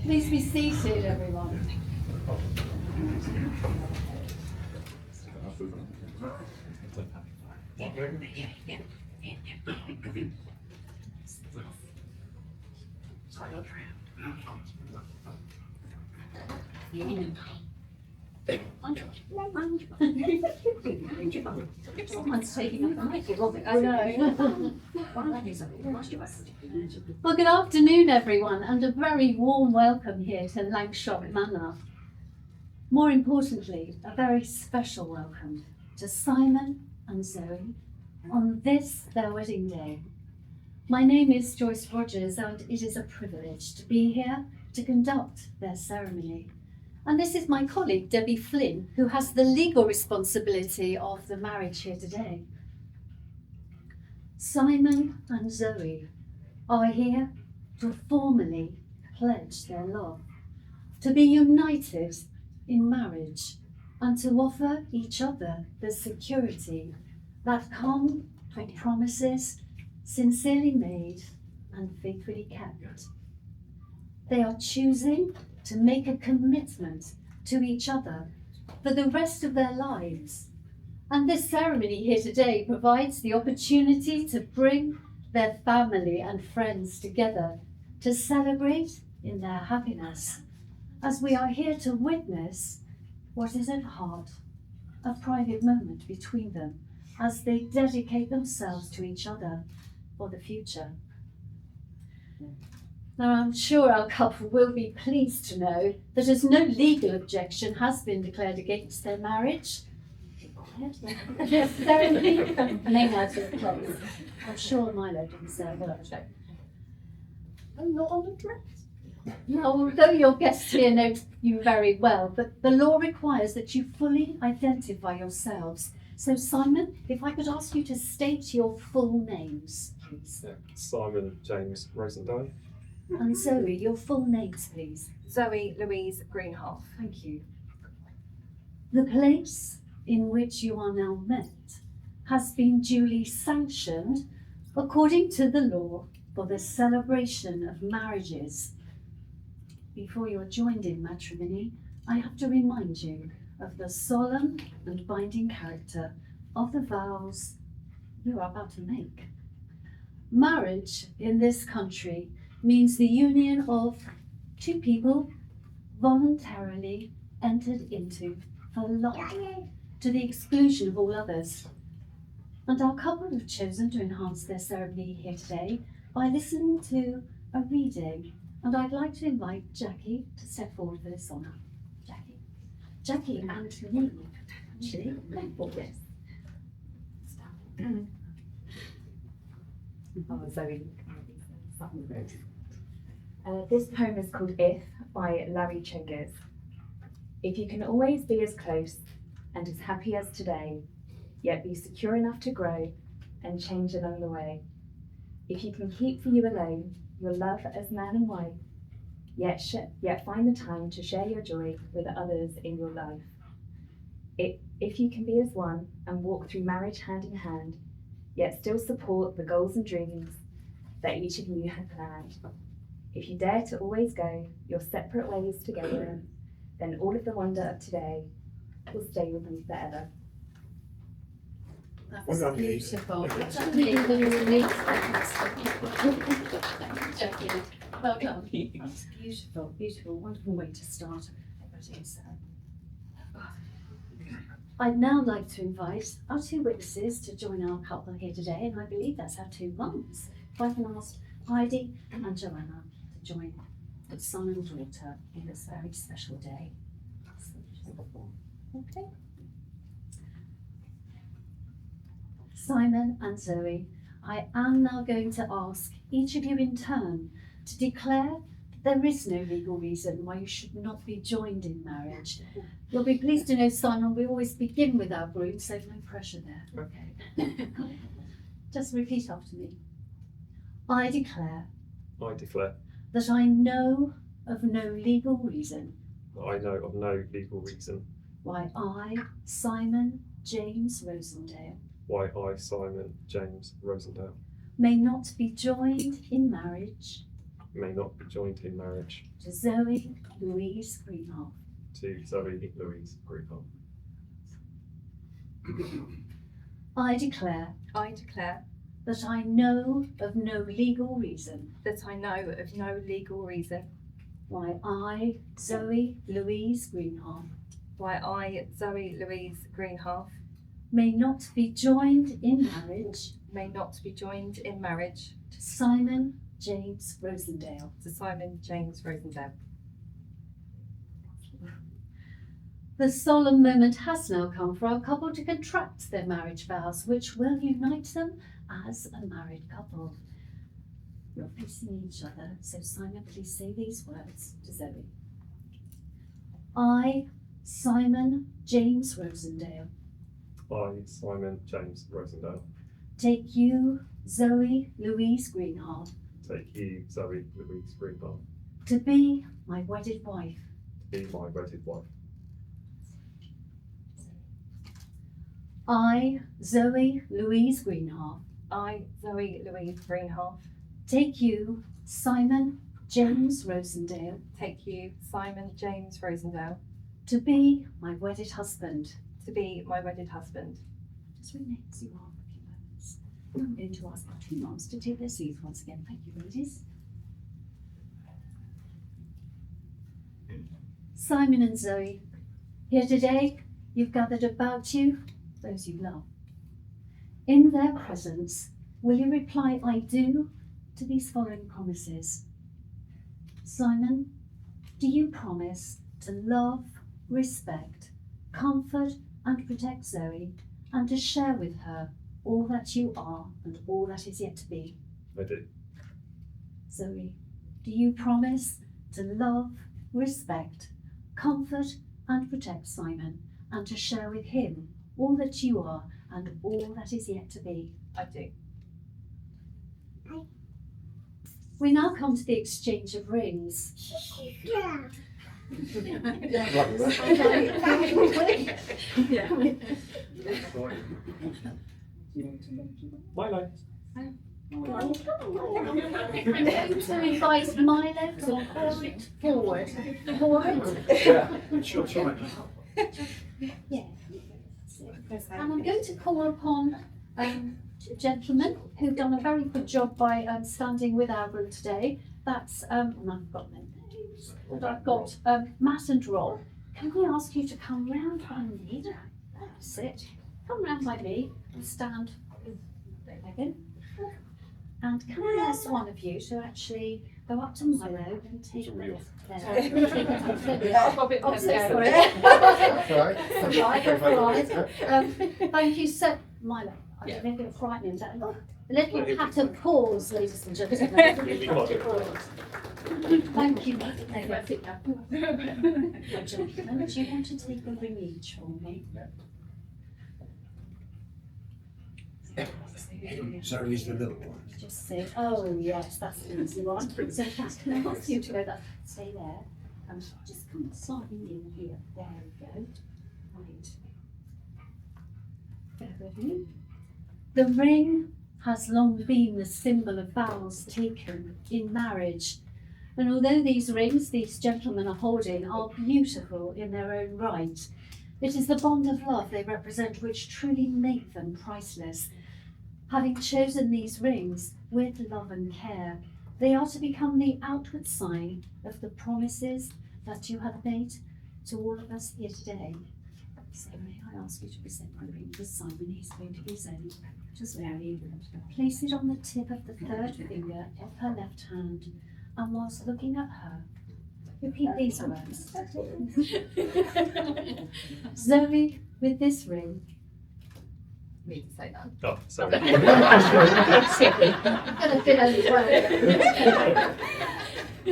Please be seated, everyone. Someone's taking up the mic. I know. Well, good afternoon, everyone, and a very warm welcome here to Langshott Manor. More importantly, a very special welcome to Simon and Zoe on this, their wedding day. My name is Joyce Rogers, and it is a privilege to be here to conduct their ceremony. And this is my colleague, Debbie Flynn, who has the legal responsibility of the marriage here today. Simon and Zoe are here to formally pledge their love, to be united in marriage, and to offer each other the security that come from promises sincerely made and faithfully kept. They are choosing to make a commitment to each other for the rest of their lives. And this ceremony here today provides the opportunity to bring their family and friends together to celebrate in their happiness, as we are here to witness what is at heart, a private moment between them as they dedicate themselves to each other for the future. Now, I'm sure our couple will be pleased to know that as no legal objection has been declared against their marriage, their ceremony may now take place. I'm sure Milo didn't say a word. I'm not on the dress. Now, although your guests here know you very well, but the law requires that you fully identify yourselves. So, Simon, if I could ask you to state your full names, please. Simon James Rosendale. And Zoe, your full names, please. Zoe Louise Greenhalgh. Thank you. The place in which you are now met has been duly sanctioned according to the law for the celebration of marriages. Before you are joined in matrimony, I have to remind you of the solemn and binding character of the vows you are about to make. Marriage in this country means the union of two people voluntarily entered into for life, to the exclusion of all others. And our couple have chosen to enhance their ceremony here today by listening to a reading, and I'd like to invite Jackie to step forward for this honour. Jackie and me, actually. Oh, yes. Oh, Zoe. This poem is called If by Larry Chengiz. If you can always be as close and as happy as today, yet be secure enough to grow and change along the way. If you can keep for you alone your love as man and wife, yet find the time to share your joy with others in your life. If you can be as one and walk through marriage hand in hand, yet still support the goals and dreams that each of you have planned. If you dare to always go your separate ways together, then all of the wonder of today will stay with you forever. That Well was done, beautiful. Jackie, well done. That's beautiful, beautiful, wonderful way to start. I'd now like to invite our two witnesses to join our couple here today, and I believe that's our two mums. If I can ask Heidi and Joanna to join the son and daughter in this very special day. Okay. Simon and Zoe, I am now going to ask each of you in turn to declare there is no legal reason why you should not be joined in marriage. You'll be pleased to know, Simon, we always begin with our groom, so no pressure there. Okay. Just repeat after me. I declare that I know of no legal reason why I, Simon James Rosendale, may not be joined in marriage to Zoe Louise Greenhalgh. I declare that I know of no legal reason why I, Zoe Louise Greenhalgh, may not be joined in marriage to Simon James Rosendale. The solemn moment has now come for our couple to contract their marriage vows, which will unite them as a married couple. You're facing each other, so Simon, please say these words to Zoe. I, Simon James Rosendale, I, Simon James Rosendale, take you, Zoe Louise Greenhalgh, take you, Zoe Louise Greenhalgh, to be my wedded wife. to be my wedded wife. I, Zoe Louise Greenhalgh, I, Zoe Louise Greenhalgh, take you, Simon James Rosendale, take you, Simon James Rosendale, to be my wedded husband. to be my wedded husband. Just remain as you are for a few moments. I'm going to ask our two moms to take their seats once again. Thank you, ladies. Simon and Zoe, here today you've gathered about you those you love. In their presence, will you reply, I do, to these following promises? Simon, do you promise to love, respect, comfort and protect Zoe, and to share with her all that you are and all that is yet to be? I do. Zoe, do you promise to love, respect, comfort and protect Simon, and to share with him all that you are and all that is yet to be? I do. We now come to the exchange of rings. Milo. I'm going to invite Milo to forward. Sure, sure. Yeah. And I'm going to call upon two gentlemen who've done a very good job by standing with our group today. That's, and I've got their names, and I've got Matt and Rob. Can we ask you to come round by me? Sit. Come round by me and stand with Megan. And can I ask one of you to actually go up to Milo and take a look there? Oh, so sorry. That's all right. That's all right. Thank you so, Milo. I don't know if it's frightening. That a little pat of pause, ladies and gentlemen. Thank you. Gentlemen, do you want to take a ring each for me? Zoe's the little one. Just say, oh yes, that's the easy one. So Cass, can I ask you to go that, stay there, and just come slightly in here. There we go. Right. Bear with me. The ring has long been the symbol of vows taken in marriage. And although these rings these gentlemen are holding are beautiful in their own right, it is the bond of love they represent which truly make them priceless. Having chosen these rings with love and care, they are to become the outward sign of the promises that you have made to all of us here today. So may I ask you to present my ring to Simon? He's going to be saying, just Mary, place it on the tip of the third finger of her left hand, and whilst looking at her, repeat these words. Zoe, with this ring, Me to say that. Oh, sorry.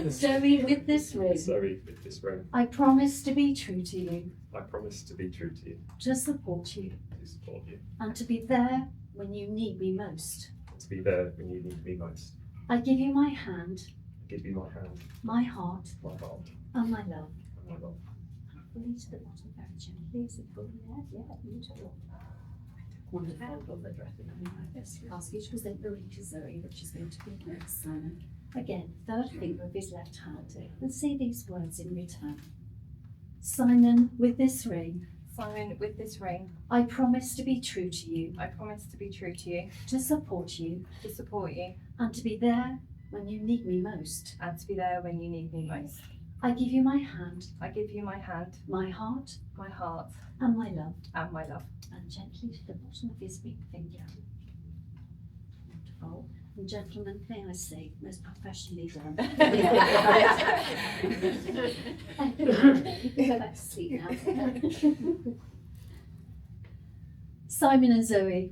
Zoe, with this ring, Zoe, with this ring, I promise to be true to you, I promise to be true to you, to support you, to support you, and to be there when you need me most. to be there when you need me most. I give you my hand, I give you my hand, my heart, my heart, and my love. and my love. Fully to the bottom, very gently. Is it fully there? Yeah, beautiful. Wonderful. Ask you to present the ring to Zoe, which is going to be next, Simon. Again, third finger of his left hand. And say these words in return. Simon, with this ring, Simon, with this ring, I promise to be true to you, I promise to be true to you, to support you, to support you, and to be there when you need me most. and to be there when you need me most. I give you my hand, I give you my hand, my heart, my heart, and my love. and my love. And gently to the bottom of his big finger. Wonderful. And gentlemen, may I say, most professionally done. Thank you. You can go back to sleep now. Simon and Zoe,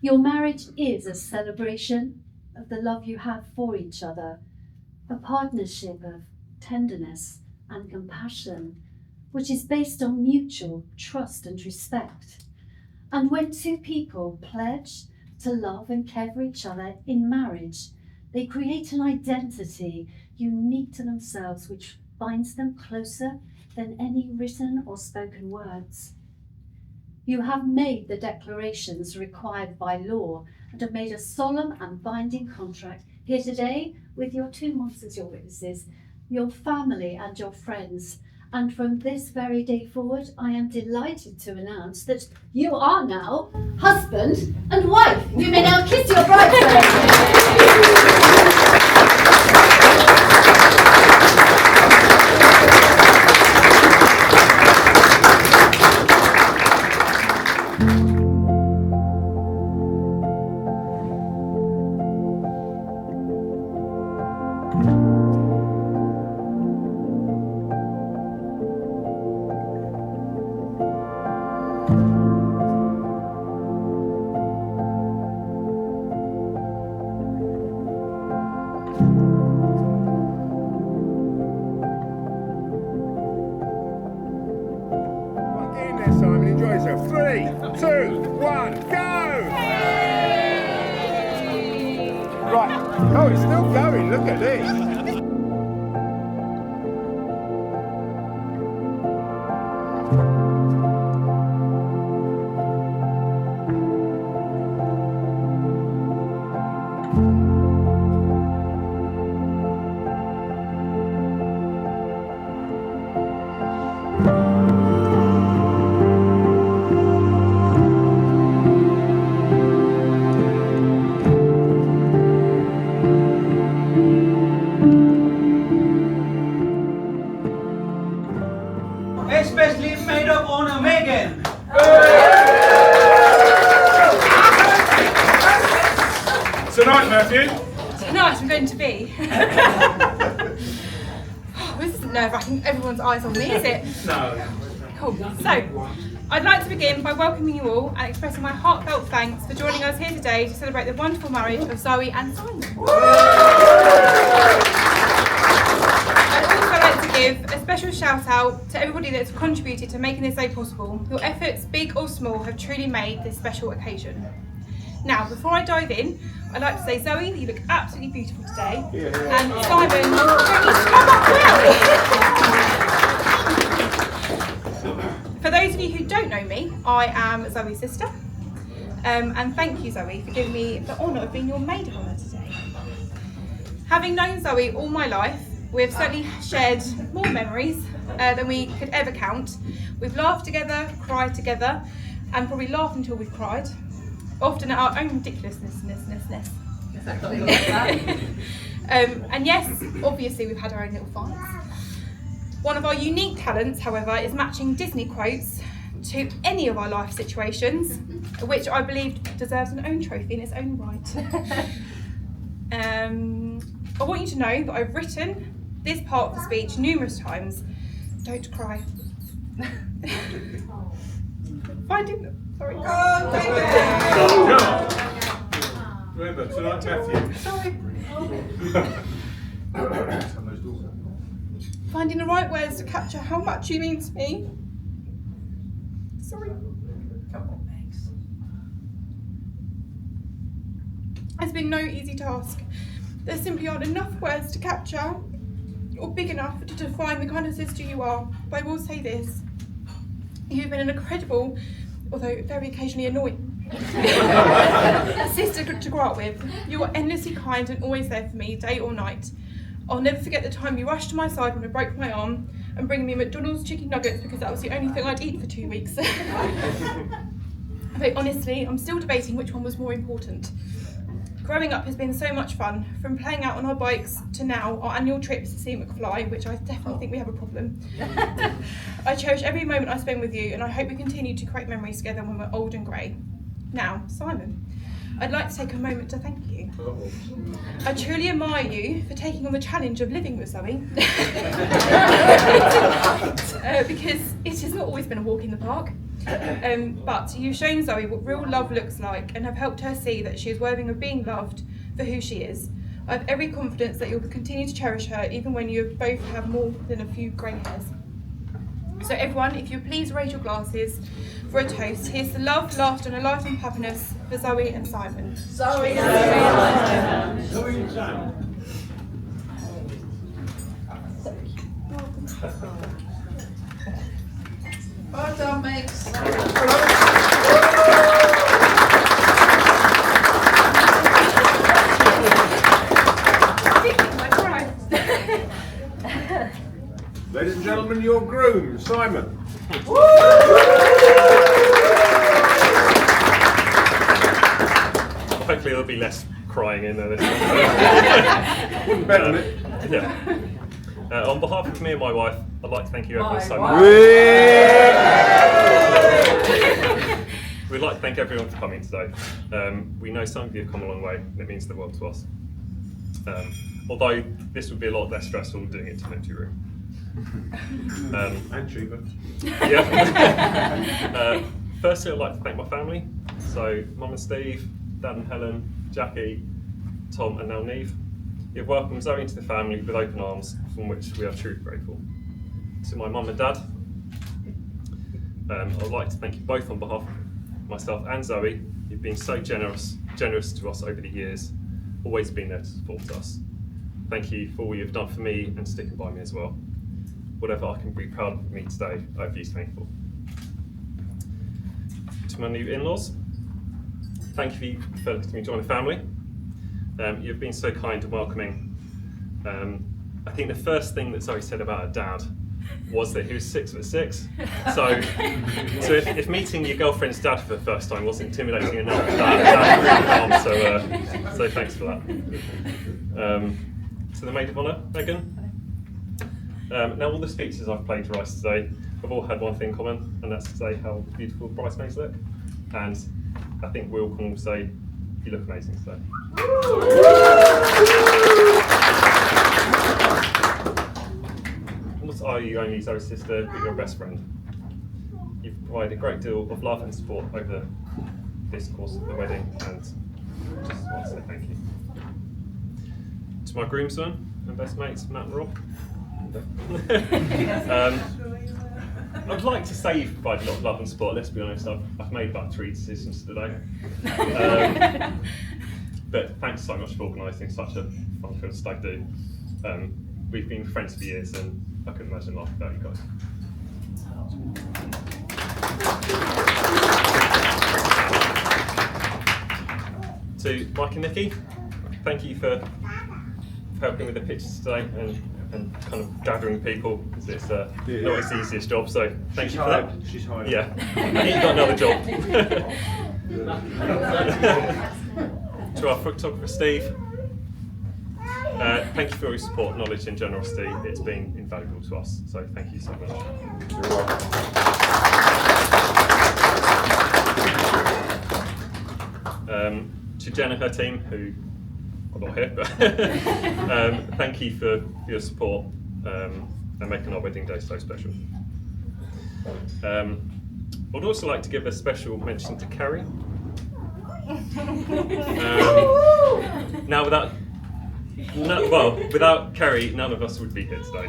your marriage is a celebration of the love you have for each other, a partnership of tenderness and compassion, which is based on mutual trust and respect. And when two people pledge to love and care for each other in marriage, they create an identity unique to themselves, which binds them closer than any written or spoken words. You have made the declarations required by law and have made a solemn and binding contract here today with your two monsters, your witnesses, your family and your friends. And from this very day forward, I am delighted to announce that you are now husband and wife. You may now kiss your bridesmaid. Get in there, Simon. Enjoy yourself. 3, 2, 1, go! Right. Oh, it's still going. Look at this. Especially made of honor, Megan. Tonight, Matthew. Tonight I'm going to be. Oh, this isn't nerve-wracking. Everyone's eyes on me, is it? No. Cool. So, I'd like to begin by welcoming you all and expressing my heartfelt thanks for joining us here today to celebrate the wonderful marriage of Zoe and Simon. I'd also like to give a special shout out to everybody that's contributed to making this day possible. Your efforts, big or small, have truly made this special occasion. Now, before I dive in, I'd like to say, Zoe, that you look absolutely beautiful today. And Simon, for those of you who don't know me, I am Zoe's sister. And thank you, Zoe, for giving me the honour of being your maid of honour today. Having known Zoe all my life, we've certainly shared more memories than we could ever count. We've laughed together, cried together, and probably laughed until we've cried, often at our own ridiculousness. And yes, obviously we've had our own little fights. One of our unique talents, however, is matching Disney quotes to any of our life situations, which I believe deserves an own trophy in its own right. I want you to know that I've written this part of the speech numerous times. Don't cry. Sorry. Remember, tonight, Matthew. Sorry. Finding the right words to capture how much you mean to me. Sorry. It's been no easy task. There simply aren't enough words to capture or big enough to define the kind of sister you are. But I will say this. You've been an incredible, although very occasionally annoying, sister to grow up with. You are endlessly kind and always there for me, day or night. I'll never forget the time you rushed to my side when I broke my arm and bringing me McDonald's chicken nuggets because that was the only thing I'd eat for 2 weeks. But honestly, I'm still debating which one was more important. Growing up has been so much fun, from playing out on our bikes to now our annual trips to see McFly, which I definitely think we have a problem. I cherish every moment I spend with you, and I hope we continue to create memories together when we're old and grey. Now, Simon, I'd like to take a moment to thank you. I truly admire you for taking on the challenge of living with Zoe. Because it has not always been a walk in the park. But you've shown Zoe what real love looks like and have helped her see that she is worthy of being loved for who she is. I have every confidence that you'll continue to cherish her even when you both have more than a few grey hairs. So everyone, if you please raise your glasses for a toast. Here's to love, laughter and a life of happiness for Zoe and Simon. Zoe Simon. Zoe Simon. Well done, mates. Ladies and gentlemen, your groom, Simon. Hopefully there'll be less crying in there this time. Wouldn't bet on it. Yeah. On behalf of me and my wife, I'd like to thank you ever so much. We'd like to thank everyone for coming today. We know some of you have come a long way, and it means the world to us. Although this would be a lot less stressful doing it to an empty room. And cheaper. Yeah. Firstly, I'd like to thank my family. So, Mum and Steve, Dad and Helen, Jackie, Tom and now Neve. You've welcomed Zoe into the family with open arms, from which we are truly grateful. To my mum and dad, I'd like to thank you both on behalf of myself and Zoe. You've been so generous to us over the years, always been there to support us. Thank you for all you've done for me and sticking by me as well. Whatever I can be proud of me today, I hope you're thankful. To my new in-laws, thank you for letting me join the family. You've been so kind and welcoming. I think the first thing that Zoe said about her dad was that he was 6'6". So if meeting your girlfriend's dad for the first time wasn't intimidating enough, that really calm. So thanks for that. To the maid of honour, Megan. Now all the speeches I've plagiarised today have all had one thing in common, and that's to say how beautiful bridesmaids look. And I think we all can all say you look amazing today. Not are you only Zoe's sister, but your best friend. You've provided a great deal of love and support over this course of the wedding, and just want to say thank you. To my groomsmen and best mates, Matt and Rob. I'd like to say you've provided a lot of love and support. Let's be honest, I've made about 3 decisions today. But thanks so much for organising such a fun-filled stag do. We've been friends for years, and I couldn't imagine life without you guys. To Mike and Nikki, thank you for helping with the pictures today and kind of gathering people, because it's not its easiest job, so thank you for that. She's hired. Yeah, you've got another job. To our photographer Steve, thank you for your support, knowledge and generosity. It's been invaluable to us, so thank you so much. You're welcome. To Jen and her team, who I'm not here, but thank you for your support and making our wedding day so special. I'd also like to give a special mention to Carrie. Now without Kerry, none of us would be here today.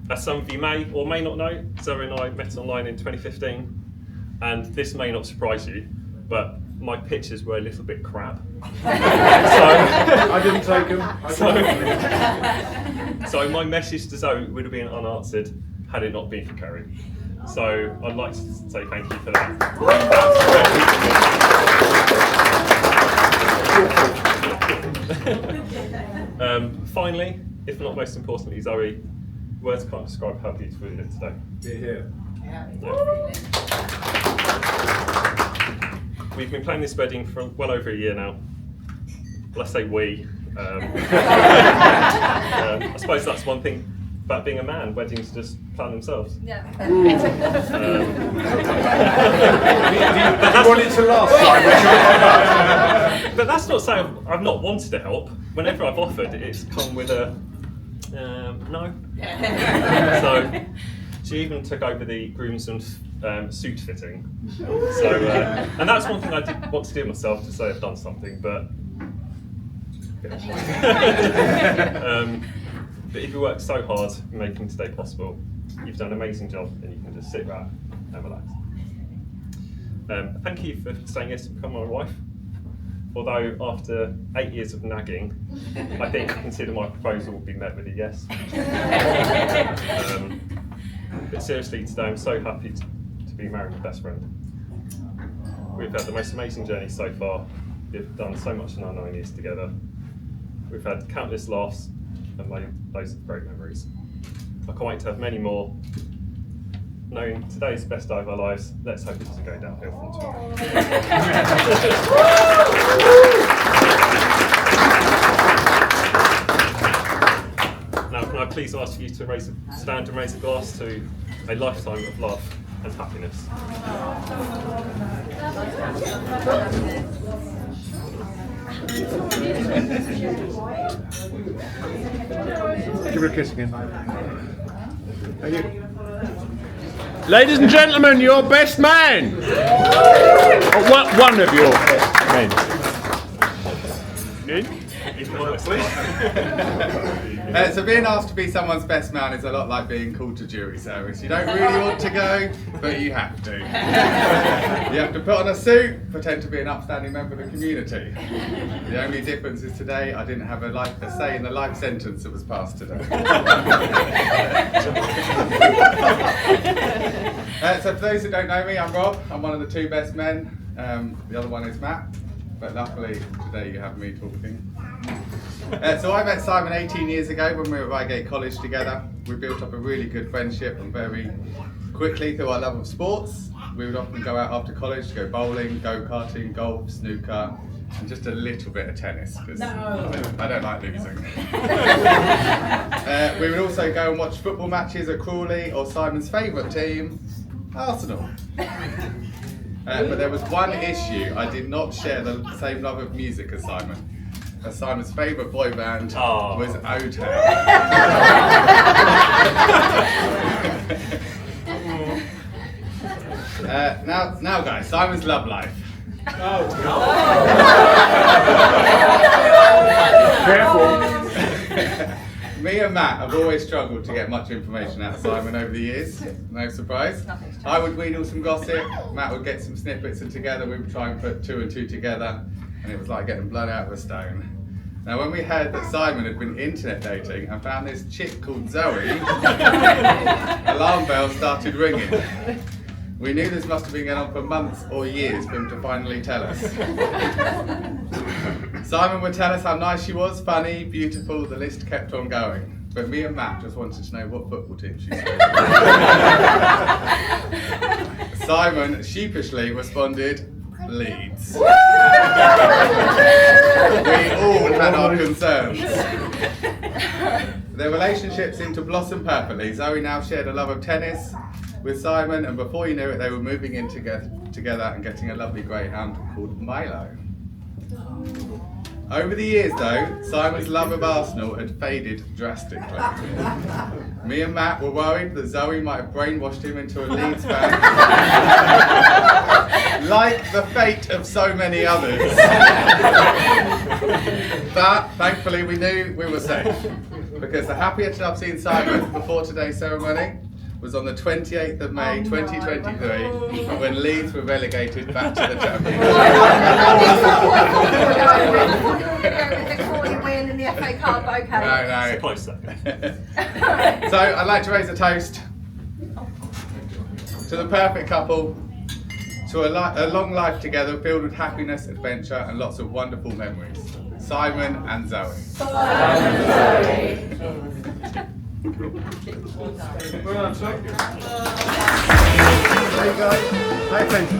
As some of you may or may not know, Zoe and I met online in 2015, and this may not surprise you, but my pictures were a little bit crap. I didn't take them. So my message to Zoe would have been unanswered had it not been for Kerry. So I'd like to say thank you for that. Finally, if not most importantly, Zoe, words can't describe how beautiful you look today. Here. We've been planning this wedding for well over a year now. Well, I say we. I suppose that's one thing about being a man. Weddings just plan themselves. Yeah. You want it to last, Simon? But that's not saying I've not wanted to help. Whenever I've offered, it's come with a no. So she even took over the groomsmen's suit fitting. So and that's one thing I did want to do myself, to say I've done something, but But if you work so hard making today possible, you've done an amazing job, and you can just sit back and relax. Thank you for saying yes to become my wife. Although after 8 years of nagging, I think I consider my proposal will be met with a yes. But seriously, today I'm so happy to be married my best friend. We've had the most amazing journey so far. We've done so much in our 9 years together. We've had countless laughs and made loads of great memories. I can't wait to have many more. Knowing today's the best day of our lives, let's hope it doesn't go downhill from tomorrow. Now, can I please ask you to stand and raise a glass to a lifetime of love and happiness. Give her a kiss again. Thank you. Ladies and gentlemen, your best man! Or one of your best men. So being asked to be someone's best man is a lot like being called to jury service. You don't really want to go, but you have to. You have to put on a suit, pretend to be an upstanding member of the community. The only difference is today I didn't have a say in the life sentence that was passed today. So for those who don't know me, I'm Rob. I'm one of the two best men. The other one is Matt. But luckily today you have me talking. So I met Simon 18 years ago when we were at Reigate College together. We built up a really good friendship, and very quickly through our love of sports, we would often go out after college to go bowling, go-karting, golf, snooker, and just a little bit of tennis, because I don't like losing. We would also go and watch football matches at Horley, or Simon's favourite team, Arsenal. But there was one issue: I did not share the same love of music as Simon. As Simon's favourite boy band was O-Town. Now guys, Simon's love life. Careful. Me and Matt have always struggled to get much information out of Simon over the years. No surprise. I would wheedle some gossip, Matt would get some snippets, and together we would try and put two and two together, and it was like getting blood out of a stone. Now when we heard that Simon had been internet dating and found this chick called Zoe, alarm bells started ringing. We knew this must have been going on for months or years for him to finally tell us. Simon would tell us how nice she was, funny, beautiful, the list kept on going. But me and Matt just wanted to know what football team she supported. Simon sheepishly responded, Leeds. We all had our concerns. Their relationship seemed to blossom perfectly. Zoe now shared a love of tennis with Simon, and before you knew it, they were moving in together and getting a lovely greyhound called Milo. Over the years though, Simon's love of Arsenal had faded drastically. Me and Matt were worried that Zoe might have brainwashed him into a Leeds fan, like the fate of so many others. But thankfully we knew we were safe, because the happiest I've seen Simon before today's ceremony was on the 28th of May 2023, when Leeds were relegated back to the Championship. Victoria win in the FA Cup, okay. No. It's a close second. So I'd like to raise a toast to the perfect couple, to a long life together filled with happiness, adventure, and lots of wonderful memories. Simon and Zoe. Well done, sir. There you go. Pay attention.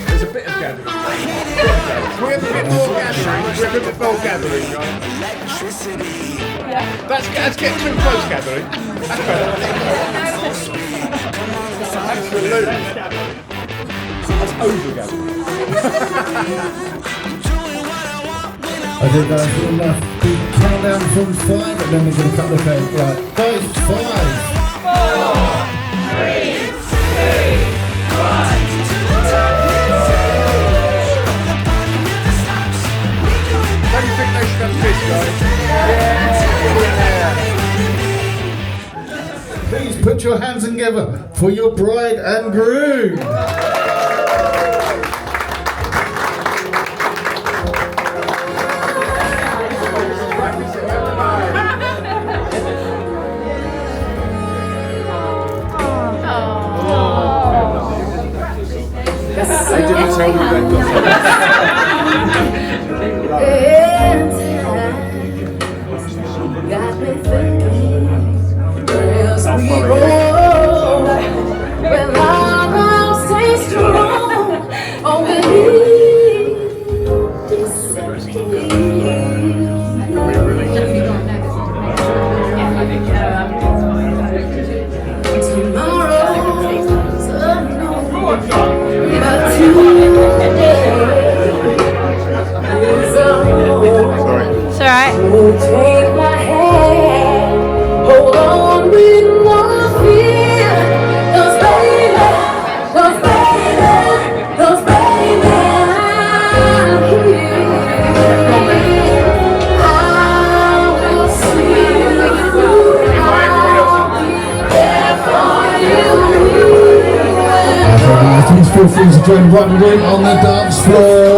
There's a bit of gathering. We have a bit more gathering. We have a bit more gathering, right? Let's get too close gathering. That's better. Absolutely. That's over gathering. Okay guys, we're enough. We count down from 5 and then we're going to cut the cake. Right, guys, 5, 4, 3, together for your bride and groom. They didn't tell me Got me thinking, where's we go? Well, I'll stay strong, or will he disappear? Tomorrow's unknown, but today is unknown. It's alright. So take my hand, hold on with no fear. 'Cause baby, I'm here. I will see you through. I'll be there for you. Please feel free to join the bride and groom on the dance floor.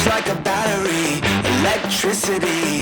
Like a battery, electricity.